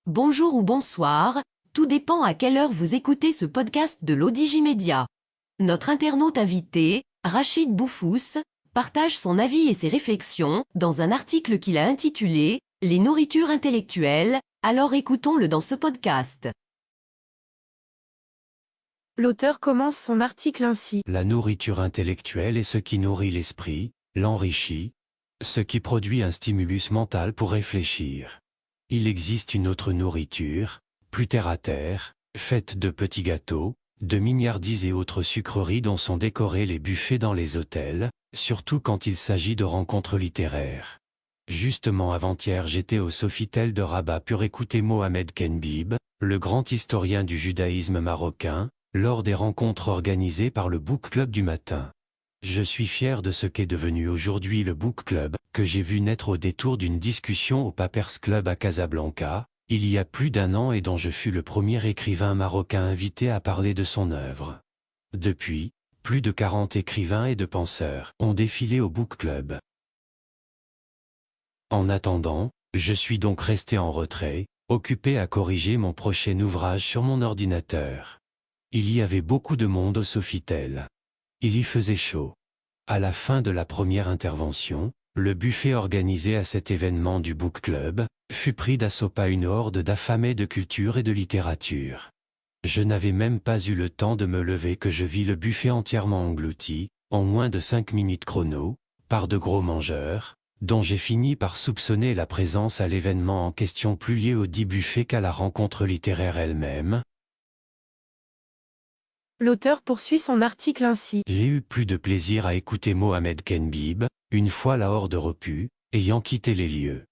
Bonjour ou bonsoir, tout dépend à quelle heure vous écoutez ce podcast de l'Odigimédia. Notre internaute invité, Rachid Boufous, partage son avis et ses réflexions dans un article qu'il a intitulé « Les nourritures intellectuelles », alors écoutons-le dans ce podcast. L'auteur commence son article ainsi. La nourriture intellectuelle est ce qui nourrit l'esprit, l'enrichit, ce qui produit un stimulus mental pour réfléchir. Il existe une autre nourriture, plus terre-à-terre, faite de petits gâteaux, de mignardises et autres sucreries dont sont décorés les buffets dans les hôtels, surtout quand il s'agit de rencontres littéraires. Justement avant-hier j'étais au Sofitel de Rabat pour écouter Mohamed Kenbib, le grand historien du judaïsme marocain, lors des rencontres organisées par le Book Club du matin. Je suis fier de ce qu'est devenu aujourd'hui le Book Club, que j'ai vu naître au détour d'une discussion au Papers Club à Casablanca, il y a plus d'1 an et dont je fus le premier écrivain marocain invité à parler de son œuvre. Depuis, plus de 40 écrivains et de penseurs ont défilé au Book Club. En attendant, je suis donc resté en retrait, occupé à corriger mon prochain ouvrage sur mon ordinateur. Il y avait beaucoup de monde au Sofitel. Il y faisait chaud. À la fin de la première intervention, le buffet organisé à cet événement du Book Club fut pris d'assaut par une horde d'affamés de culture et de littérature. Je n'avais même pas eu le temps de me lever que je vis le buffet entièrement englouti, en moins de 5 minutes chrono, par de gros mangeurs, dont j'ai fini par soupçonner la présence à l'événement en question plus liée au dit buffet qu'à la rencontre littéraire elle-même. L'auteur poursuit son article ainsi. J'ai eu plus de plaisir à écouter Mohamed Kenbib, une fois la horde repue, ayant quitté les lieux.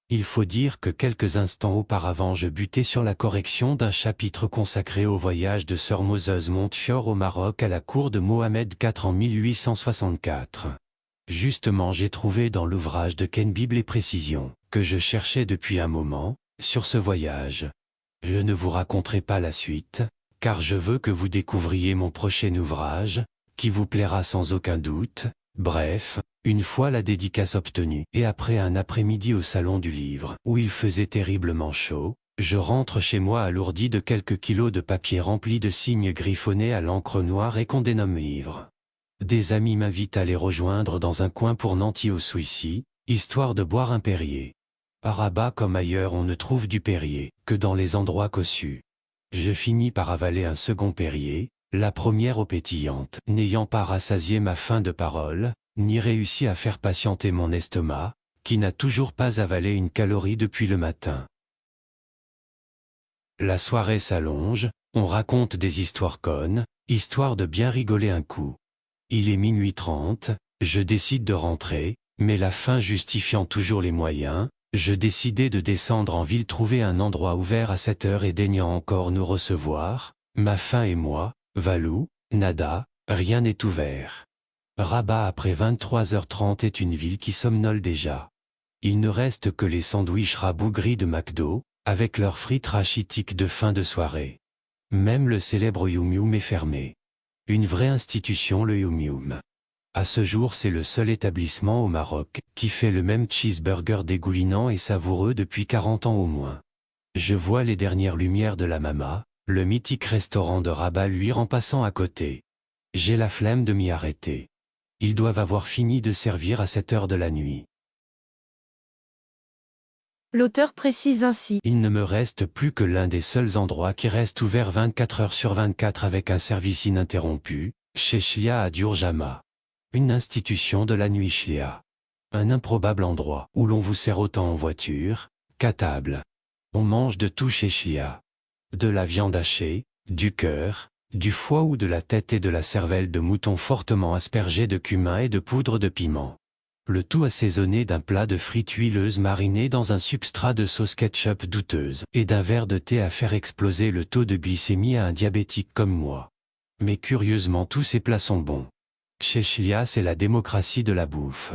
Il faut dire que quelques instants auparavant je butais sur la correction d'un chapitre consacré au voyage de Sir Moses Montefiore au Maroc à la cour de Mohamed IV en 1864. Justement j'ai trouvé dans l'ouvrage de Kenbib les précisions, que je cherchais depuis un moment, sur ce voyage. Je ne vous raconterai pas la suite, car je veux que vous découvriez mon prochain ouvrage, qui vous plaira sans aucun doute. Bref, une fois la dédicace obtenue, et après un après-midi au salon du livre, où il faisait terriblement chaud, je rentre chez moi alourdi de quelques kilos de papier rempli de signes griffonnés à l'encre noire et qu'on dénomme livres. Des amis m'invitent à les rejoindre dans un coin pour nantis au Souissi, histoire de boire un Perrier. À Rabat comme ailleurs on ne trouve du Perrier, que dans les endroits cossus. Je finis par avaler un second Perrier, la première eau pétillante, n'ayant pas rassasié ma faim de parole, ni réussi à faire patienter mon estomac, qui n'a toujours pas avalé une calorie depuis le matin. La soirée s'allonge, on raconte des histoires connes, histoire de bien rigoler un coup. Il est minuit 30, je décide de rentrer, mais la faim justifiant toujours les moyens, je décidai de descendre en ville trouver un endroit ouvert à 7 heures et daignant encore nous recevoir, ma faim et moi, Valou, nada, rien n'est ouvert. Rabat après 23h30 est une ville qui somnole déjà. Il ne reste que les sandwichs rabougris de McDo, avec leurs frites rachitiques de fin de soirée. Même le célèbre Yum Yum est fermé. Une vraie institution le Yum Yum. À ce jour c'est le seul établissement au Maroc qui fait le même cheeseburger dégoulinant et savoureux depuis 40 ans au moins. Je vois les dernières lumières de la Mama, le mythique restaurant de Rabat luire en passant à côté. J'ai la flemme de m'y arrêter. Ils doivent avoir fini de servir à cette heure de la nuit. L'auteur précise ainsi. Il ne me reste plus que l'un des seuls endroits qui reste ouvert 24 heures sur 24 avec un service ininterrompu, chez Shlia à Durjama. Une institution de la nuit Shlia. Un improbable endroit où l'on vous sert autant en voiture qu'à table. On mange de tout chez Shlia. De la viande hachée, du cœur, du foie ou de la tête et de la cervelle de mouton fortement aspergée de cumin et de poudre de piment. Le tout assaisonné d'un plat de frites huileuses marinées dans un substrat de sauce ketchup douteuse et d'un verre de thé à faire exploser le taux de glycémie à un diabétique comme moi. Mais curieusement tous ces plats sont bons. Chez Shlia c'est la démocratie de la bouffe.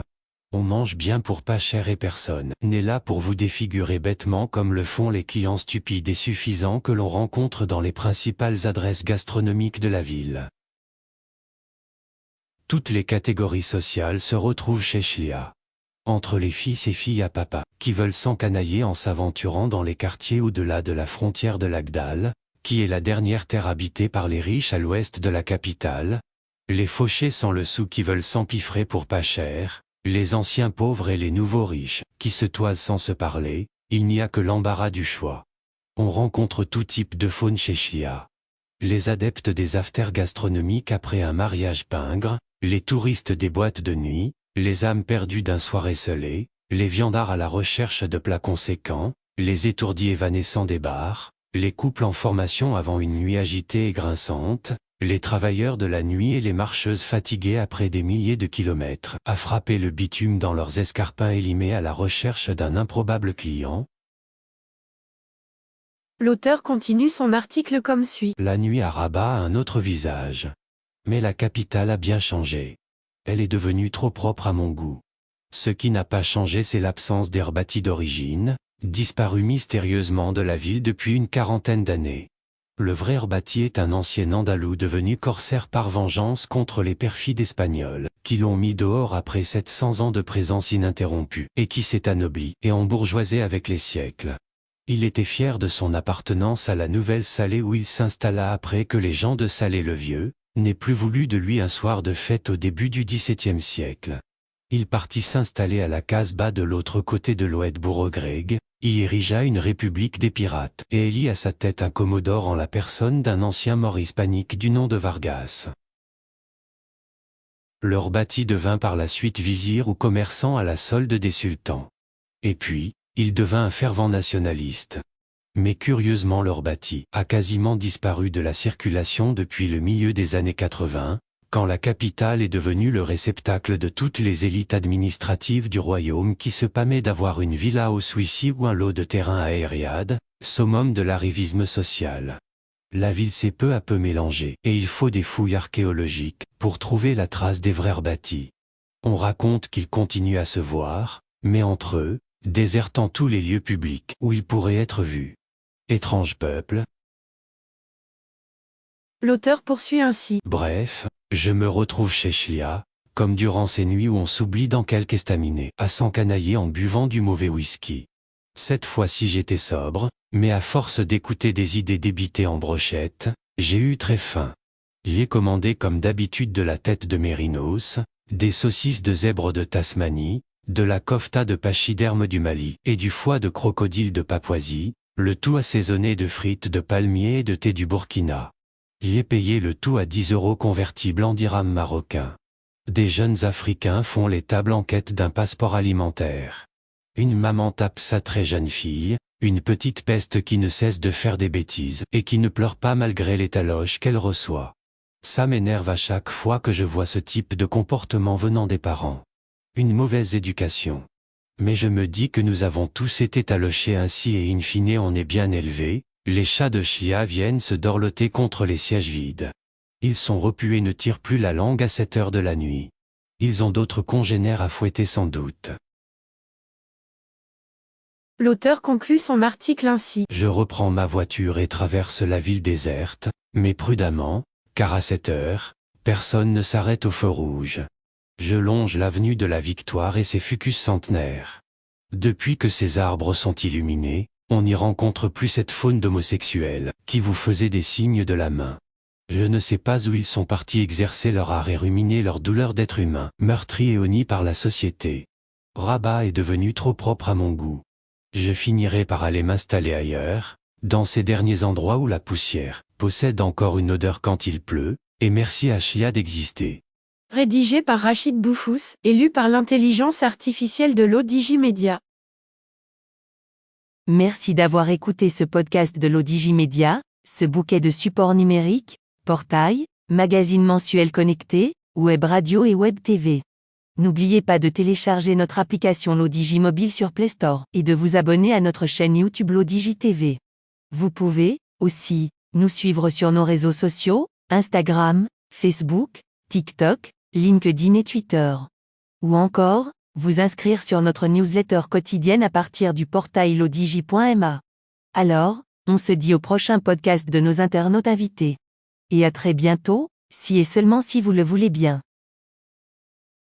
On mange bien pour pas cher et personne n'est là pour vous défigurer bêtement comme le font les clients stupides et suffisants que l'on rencontre dans les principales adresses gastronomiques de la ville. Toutes les catégories sociales se retrouvent chez Shlia. entre les fils et filles à papa, qui veulent s'encanailler en s'aventurant dans les quartiers au-delà de la frontière de l'Agdal, qui est la dernière terre habitée par les riches à l'ouest de la capitale, les fauchés sans le sou qui veulent s'empiffrer pour pas cher, les anciens pauvres et les nouveaux riches, qui se toisent sans se parler, il n'y a que l'embarras du choix. On rencontre tout type de faune chez Chia. Les adeptes des afters gastronomiques après un mariage pingre, les touristes des boîtes de nuit, les âmes perdues d'un soir esselé, les viandards à la recherche de plats conséquents, les étourdis évanescents des bars, les couples en formation avant une nuit agitée et grinçante, les travailleurs de la nuit et les marcheuses fatiguées après des milliers de kilomètres à frapper le bitume dans leurs escarpins élimés à la recherche d'un improbable client. L'auteur continue son article comme suit. La nuit à Rabat a un autre visage. Mais la capitale a bien changé. Elle est devenue trop propre à mon goût. Ce qui n'a pas changé, c'est l'absence d'Herbati d'origine, disparu mystérieusement de la ville depuis une quarantaine d'années. Le vrai Herbati est un ancien andalou devenu corsaire par vengeance contre les perfides espagnols, qui l'ont mis dehors après 700 ans de présence ininterrompue, et qui s'est anobli et embourgeoisé avec les siècles. Il était fier de son appartenance à la nouvelle Salé où il s'installa après que les gens de Salé-le-Vieux n'aient plus voulu de lui un soir de fête au début du XVIIe siècle. Il partit s'installer à la Casbah de l'autre côté de l'Oued Bourregreg, y érigea une république des pirates et élit à sa tête un commodore en la personne d'un ancien mort hispanique du nom de Vargas. Le Herbati devint par la suite vizir ou commerçant à la solde des sultans. Et puis, il devint un fervent nationaliste. Mais curieusement le Herbati a quasiment disparu de la circulation depuis le milieu des années 80, quand la capitale est devenue le réceptacle de toutes les élites administratives du royaume qui se pâmaient d'avoir une villa au Suissi ou un lot de terrain à Eriad, summum de l'arrivisme social. La ville s'est peu à peu mélangée, et il faut des fouilles archéologiques pour trouver la trace des vrais Herbati. On raconte qu'ils continuent à se voir, mais entre eux, désertant tous les lieux publics où ils pourraient être vus. Étrange peuple. L'auteur poursuit ainsi. Bref, je me retrouve chez Chia, comme durant ces nuits où on s'oublie dans quelque estaminet, à s'encanailler en buvant du mauvais whisky. Cette fois-ci j'étais sobre, mais à force d'écouter des idées débitées en brochette, j'ai eu très faim. J'ai commandé comme d'habitude de la tête de mérinos, des saucisses de zèbre de Tasmanie, de la kofta de pachyderme du Mali et du foie de crocodile de Papouasie, le tout assaisonné de frites de palmier et de thé du Burkina. J'ai payé le tout à 10 € convertibles en dirhams marocains. Des jeunes Africains font les tables en quête d'un passeport alimentaire. Une maman tape sa très jeune fille, une petite peste qui ne cesse de faire des bêtises et qui ne pleure pas malgré les taloches qu'elle reçoit. Ça m'énerve à chaque fois que je vois ce type de comportement venant des parents. Une mauvaise éducation. Mais je me dis que nous avons tous été talochés ainsi et in fine on est bien élevés. Les chats de Chia viennent se dorloter contre les sièges vides. Ils sont repus et ne tirent plus la langue à cette heure de la nuit. Ils ont d'autres congénères à fouetter sans doute. L'auteur conclut son article ainsi. Je reprends ma voiture et traverse la ville déserte, mais prudemment, car à cette heure, personne ne s'arrête au feu rouge. Je longe l'avenue de la Victoire et ses fucus centenaires. Depuis que ces arbres sont illuminés, on n'y rencontre plus cette faune d'homosexuels, qui vous faisait des signes de la main. Je ne sais pas où ils sont partis exercer leur art et ruminer leur douleur d'être humain, meurtri et honni par la société. Rabat est devenu trop propre à mon goût. Je finirai par aller m'installer ailleurs, dans ces derniers endroits où la poussière possède encore une odeur quand il pleut, et merci à Chia d'exister. Rédigé par Rachid Boufous et lu par l'intelligence artificielle de l'Odigimédia. Merci d'avoir écouté ce podcast de l'Odigimédia, ce bouquet de supports numériques, portail, magazine mensuel connecté, web radio et web TV. N'oubliez pas de télécharger notre application l'Odigi Mobile sur Play Store et de vous abonner à notre chaîne YouTube l'Odigi TV. Vous pouvez, aussi, nous suivre sur nos réseaux sociaux, Instagram, Facebook, TikTok, LinkedIn et Twitter. Ou encore, vous inscrire sur notre newsletter quotidienne à partir du portail lodigi.ma. Alors, on se dit au prochain podcast de nos internautes invités. Et à très bientôt, si et seulement si vous le voulez bien.